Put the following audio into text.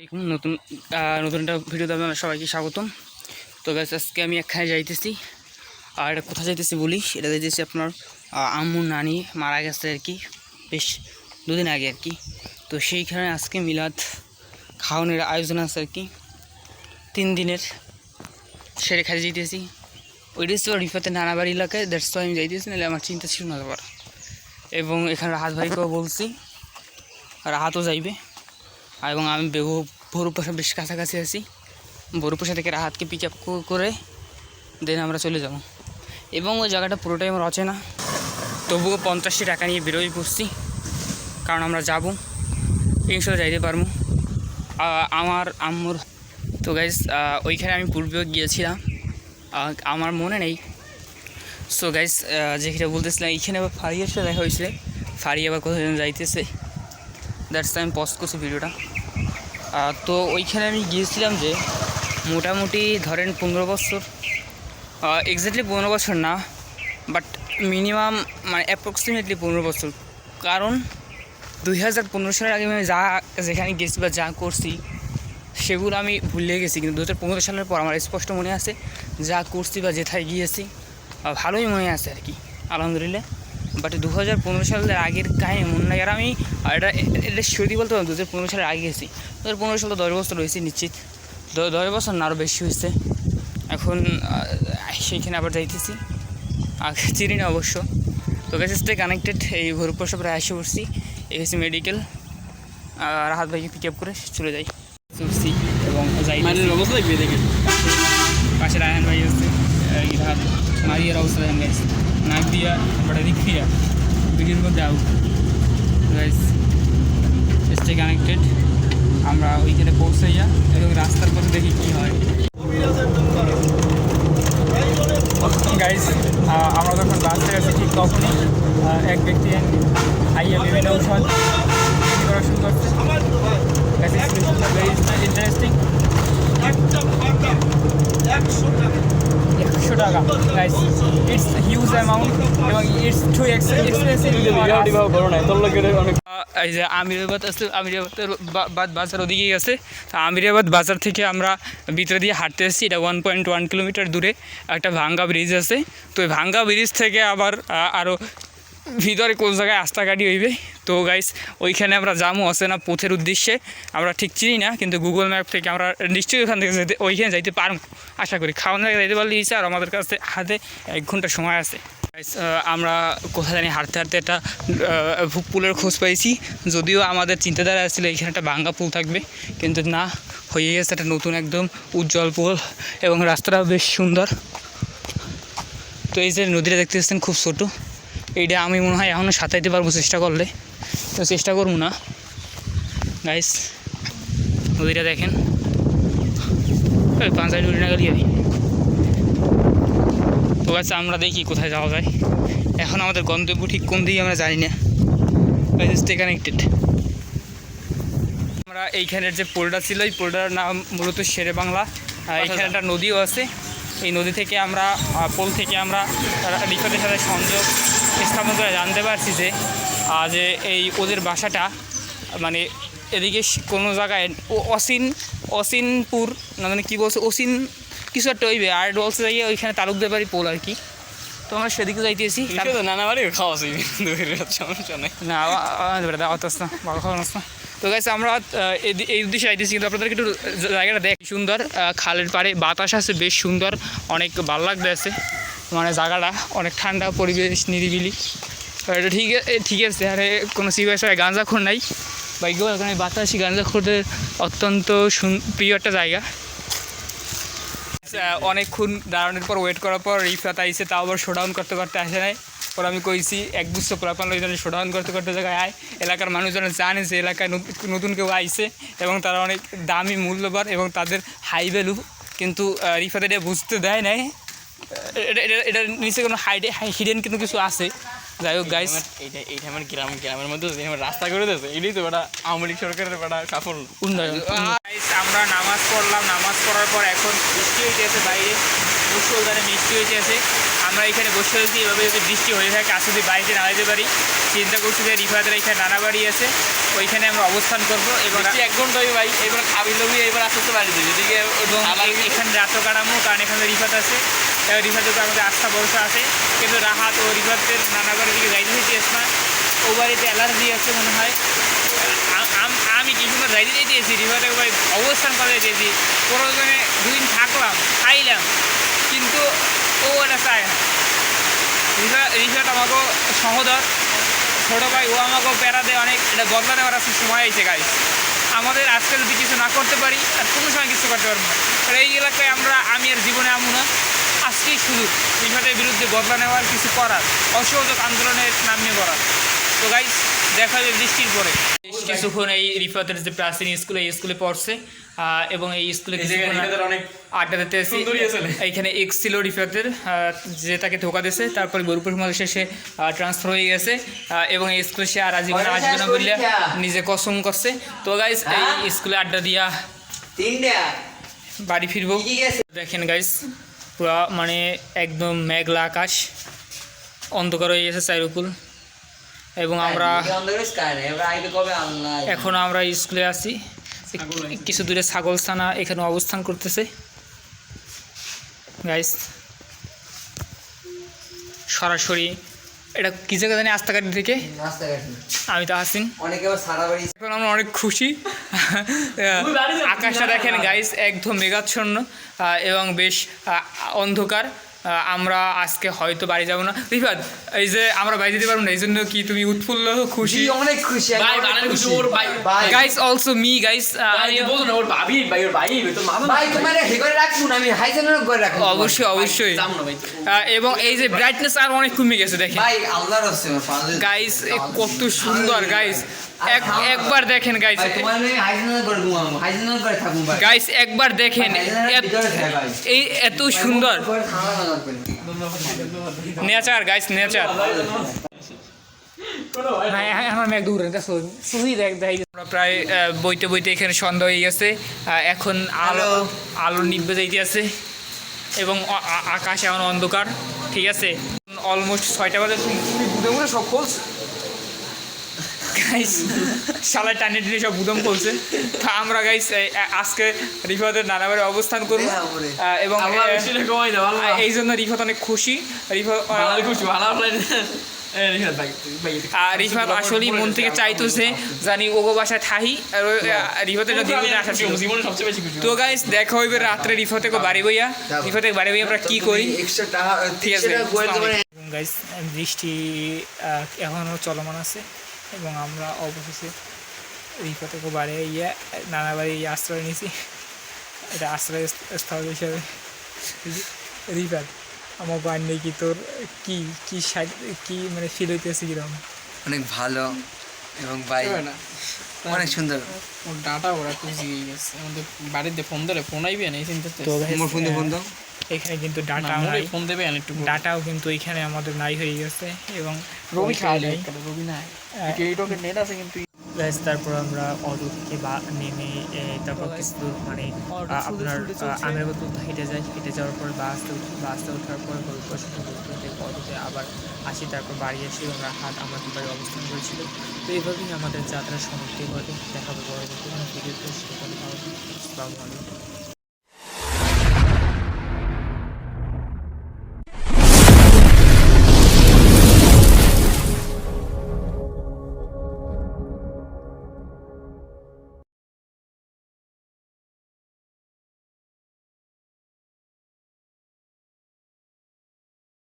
দেখুন নতুন নতুন একটা ভিডিওতে আপনারা সবাইকে স্বাগতম। তো গাইস আজকে আমি একখানে যাইতেছি, আর এটা কোথায় যাইতেছি বলি। এটা যাইতেছি আপনার আম্মুর নানি মারা গেছে আর কি, বেশ দুদিন আগে আর কি। তো সেইখানে আজকে মিলাদ খাওয়ানোর আয়োজন আছে আর কি, 3 দিনের। সেরে খাই যাইতেছি, ওইটা ছিল রিফাতের নানাবাড়ি এলাকায়, দ্যাটস ওয়াই আমি যাইতেছি, নাহলে আমার চিন্তা ছিল না ব্যাপার। এবং এখানে রাহাত ভাইকেও বলছি, রাহাতও যাইবে। এবং আমি বড়ুপাশা বেশ কাছাকাছি আছি, বড়ুপাশা থেকে রাহাতকে পিক আপ করে দেন আমরা চলে যাব। এবং ওই জায়গাটা পুরোটাই আমার অচেনা, তবুও 50টি টাকা নিয়ে বেরোই পড়ছি, কারণ আমরা যাব, ইনশাল্লাহ যাইতে পারবো আমার আম্মুর। তো গাইজ ওইখানে আমি পূর্বেও গিয়েছিলাম, আমার মনে নেই। সো গাইজ যেখানে বলতেছিলাম, এইখানে আবার ফারিয়ার সাথে দেখা হয়েছিল, ফারি আবার কোথায় যাইতেছে, দ্যাটস আমি পজ করছি ভিডিওটা। তো ওইখানে আমি গিয়েছিলাম যে মোটামুটি ধরেন 15 বছর, এক্স্যাক্টলি 15 বছর না, বাট মিনিমাম মানে অ্যাপ্রক্সিমেটলি 15 বছর। কারণ 2015 সালের আগে আমি যেখানে গেছি বা যা করছি সেগুলো আমি ভুলে গেছি, কিন্তু 2015 সালের পর আমার স্পষ্ট মনে আছে যা করছি বা যেথায় গিয়েছি, ভালোই মনে আছে আর কি, আলহামদুলিল্লাহ। বাট 2015 সালের আগের কাহিনি মনে নাই। আর আমি এটা সত্যি বলতে পারবো 2015 সালের আগে গেছি। 2015 সালে 10 বছর হয়েছে নিশ্চিত, 10 বছর না আরও বেশি হয়েছে। এখন সেইখানে আবার যাইতেছি, চিনি না অবশ্য। তো গেছে স্টে কানেক্টেড, এই ভোরপুর প্রায় এসে পড়ছি, এই হচ্ছে মেডিকেল। রাহাত ভাইকে পিক আপ করে চলে যাই চলছি এবং যাই পাশে রায়হান ভাই হচ্ছে রাহাত মারিয়ার অবস্থা দেখেন গাইস, নাক দিয়া বড় দিক দিয়া ভিডিওর মধ্যে আউট। গাইস স্টে কানেক্টেড, আমরা ওইখানে পৌঁছাইয়া এবং রাস্তার পথে দেখি কী হয়। গাইস আমরা যখন বাসে গেছি ঠিক তখনই এক ব্যক্তি আইয়া বিভিন্ন ঔষধ করা শুরু করছে। ইন্টারেস্টিং, 100 টাকা গাইস, ইটস হিউজ অ্যামাউন্ট এবং ইটস টু এক্সপেন্সিভ। এই যে আমিরাবাদ আছে, আমিরাবাদ বাজার ওদিকেই আছে। আমিরাবাদ বাজার থেকে আমরা ভিতরে দিয়ে হাঁটতে এসেছি, এটা 1.1 কিলোমিটার দূরে একটা ভাঙ্গা ব্রিজ আছে। তো ওই ভাঙ্গা ব্রিজ থেকে আবার আরও ভিতরে কোন জায়গায় রাস্তাঘাটি হইবে। তো গাইস ওইখানে আমরা যাবো অচেনা পথের উদ্দেশ্যে, আমরা ঠিক চিনি না, কিন্তু গুগল ম্যাপ থেকে আমরা নিশ্চয়ই ওখান থেকে ওইখানে যাইতে পারবো আশা করি। খাওয়ানো জায়গায় যাইতে পারলে ইচ্ছা, আর আমাদের কাছে হাতে 1 ঘন্টা সময় আছে। আমরা কোথায় জানি হাঁটতে হাঁটতে একটা পুলের খোঁজ পাইছি, যদিও আমাদের চিন্তাধারা ছিল এখানে একটা ভাঙ্গা পুল থাকবে, কিন্তু না, হয়ে গেছে একটা নতুন একদম উজ্জ্বল পুল এবং রাস্তাটা বেশ সুন্দর। তো এই যে নদীটা দেখতে পাচ্ছেন খুব ছোটো, এইটা আমি মনে হয় এখনও সাঁতাইতে পারবো চেষ্টা করলে, তো চেষ্টা করবো না। গাইস নদীটা দেখেন, ওই 5 মিনিট না গেলি। তো গাছ আমরা দেখি কোথায় যাওয়া যায়। এখন আমাদের গন্তব্য ঠিক কোন দিকে আমরা জানি না। Stay connected. আমরা এইখানের যে পোলটা ছিল, এই পোলটার নাম মূলত শেরে বাংলা। এইখানে একটা নদীও আছে, এই নদী থেকে আমরা পোল থেকে আমরা রিফাতের সাথে সংযোগ স্থাপন করে জানতে পারছি যে এই ওদের বাসাটা মানে এদিকে কোনো জায়গায় অসিনপুর না, মানে কী বলছে, অসিন কিছু একটা ওইবে, আর বলছে যাই ওইখানে তালুকদের বাড়ি পোল আর কি। তো আমরা সেদিকে যাইতেছি, নানা বাড়ি খাওয়া সমস্যা নেই না অত না ভালো খাওয়া না। তো গাইছে আমরা এই উদ্দেশ্যে যাইতেছি, কিন্তু আপনাদেরকে একটু জায়গাটা দেখ, সুন্দর খালের পাড়ে বাতাস আছে বেশ সুন্দর, অনেক ভালো লাগতে আছে, মানে জায়গাটা অনেক ঠান্ডা পরিবেশ, নিরিবিলি। এটা ঠিক আছে, আরে কোনো সিভিয়ার গাঁজাখোর নাই বাইক, ওখানে বাতাসি গাঁজাখোরদের অত্যন্ত প্রিয় একটা জায়গা। অনেকক্ষণ দাঁড়ানোর পর ওয়েট করার পর রিফাত আইসে, তাও আবার শোডাউন করতে আসে নাই। পর আমি কইছি এক গুচ্ছ পোলাপান লোকজন শোডাউন করতে জায়গায় আয়, এলাকার মানুষজন জানে যে এলাকায় নতুন কেউ আইসে এবং তারা অনেক দামি মূল্যবান এবং তাদের হাই ভ্যালু, কিন্তু রিফাত এটা বুঝতে দেয় নাই, এটা নিচে কোনো হিডেন কিন্তু কিছু আছে। যাই হোক গাইস, এইটা আমার গ্রামের মধ্যে রাস্তা করে দিয়েছে, এটাই তো একটা আওয়ামী লীগ সরকারের একটা সাফল্য উন্নয়ন। আমরা নামাজ পড়লাম, নামাজ পড়ার পর এখন বৃষ্টি হইতেছে বাইরে, মুসলধারে বৃষ্টি হইতেছে। আমরা এখানে বসে রয়েছি, এভাবে যদি বৃষ্টি হয়ে থাকে আজ যদি বাড়িতে না যেতে পারি, চিন্তা করছি যে রিফাতের এখানে নানা বাড়ি আছে, ওইখানে আমরা অবস্থান করবো এবং 1 ঘন্টা হয়ে ভাই, এবার খাবি লবি, এবার আস্তে আস্তে বাড়ি যাবি এদিকে। এবং এখানে রাতও কাটামো, কারণ এখানে রিফাত আছে, রিফাতের উপর আমাদের আস্থা ভরসা আছে। কিন্তু রাহাত ও রিফাতের নানা বাড়ির দিকে যাইতে চাইতেছ না, ও বাড়িতে অ্যালার্জি আছে মনে হয়। আমি কি সুন্দর যাইতে চাইতেছি, রিফাতের ভাই অবস্থান করে দিয়েছি, প্রয়োজনে 2 দিন থাকলাম, খাইলাম, কিন্তু ও এটা চায় না। রিফাত আমাকেও সহোদর ছোটো ভাই, ও আমাকেও প্যারা দেয় অনেক, এটা বদলা নেওয়ার আজকে সময় হয়েছে গাইস। আমাদের আজকে যদি কিছু না করতে পারি আর কোনো সময় কিছু করতে পারবো না। আর এই এলাকায় আমি আর জীবনে আমু না, আজকেই শুধু রিফাতের বিরুদ্ধে বদলা নেওয়ার, কিছু করার, অসহযোগ আন্দোলনের নামিয়ে করার। তো গাইস দেখা যাবে বৃষ্টির পরে। কিছুক্ষণ এই রিফাতের যে প্রাচীন স্কুলে, এই স্কুলে পড়ছে এবং এই স্কুলে আড্ডা দিতে এসেছি। এইখানে এক্স ছিল রিফাতের, যে তাকে ধোকা দিয়েছে, তারপরে গরুপুর সমাজে সে ট্রান্সফার হয়ে গেছে এবং এই স্কুলে সে আর আজীবনে আসবে না বললে নিজে কসম করছে। তো গাইস এই স্কুলে আড্ডা দিয়া বাড়ি ফিরবো। দেখেন গাইস পুরা মানে একদম মেঘলা আকাশ, অন্ধকার হয়ে গেছে চারিকুল, এবং আমরা এখন আমরা স্কুলে আছি। কিছু দূরে ছাগলছানা এখানে অবস্থান করতেছে গাইস। সরাসরি এটা কি জায়গা জানি, আস্তাকাটি থেকে। আমি তো হাসিন, এখন আমরা অনেক খুশি। আকাশটা দেখেন গাইস, একদম মেঘাচ্ছন্ন এবং বেশ অন্ধকার। আমরা আজকে হয়তো বাড়ি যাবো না। রিফাত, এই যে আমরা বাড়ি যেতে পারবো না, এই জন্য কি তুমি উৎফুল্ল খুশি? অনেক খুশি গাইস, অলসো মি গাইস। অবশ্যই অবশ্যই। এবং এই যে ব্রাইটনেস আর অনেক কমে গেছে দেখেন গাইস, কত সুন্দর গাইস। একবার দেখেন গাইস, গাইস একবার দেখেন, এই এত সুন্দর নেচার গাইস, নেচার। আমরা প্রায় বইতে বইতে এখানে সন্ধ্যা হয়ে গেছে, এখন আলো নিভে যাইতে আছে এবং আকাশ এখন অন্ধকার, ঠিক আছে। অলমোস্ট 6টা বাজে, সব খোঁজ গাইস, শালা টানে টেনে সব বুদম করছে। তা আমরা গাইস আজকে রিফাতের নানা বাড়ি অবস্থান করবো এবং এই জন্য রিফাত অনেক খুশি। রিফাত আসলেই মন থেকে চাইতেছে জানি ওগো বাসায় থাহি, রিফাতের তো গাইস দেখা হইবে রাত্রে রিফাতে বাড়ি বইয়া, রিফাতে বাড়ি বইয়া আমরা কি করি, ঠিক আছে গাইস। বৃষ্টি এখনও চলমান আছে এবং আমরা অবশেষে রিফাতে বাড়ি ইয়ে নানা বাড়ি আশ্রয় নিয়েছি। এটা আশ্রয় স্থল হিসাবে। রিফাত, আমার বাড়ি নেই কি, তোর কি কি কি মানে ফিল হইতেছে কিরকম? অনেক ভালো এবং ভাই অনেক সুন্দর। ওর ডাটা ওরা একটু জিয়ে গেছে, আমাদের বাড়িতে ফোন ধরে ফোন আইবে না এই চিন্তাতে। তো ফোন দাও, এখানে কিন্তু ডাটা নাই, ফোন দেবে না একটু, ডাটাও কিন্তু এখানে আমাদের নাই হয়ে গেছে এবং রবি খাওয়া যায়, রবি নাই এইটকের নেট আছে কিন্তু। তারপর আমরা অটো থেকে নেমে তারপর কিছু দূর মানে আপনার আমেরবতুল হেঁটে যাই, হেঁটে যাওয়ার পর বাসে ওঠার পর অটোতে আবার আসি, তারপর বাড়ি আসি এবং আমরা বাড়ি অবস্থান করেছিল। তো এইভাবেই আমাদের যাত্রার সমাপ্তি ঘটে। দেখা হবে পরবর্তী ভিডিওতে। আসসালামু আলাইকুম।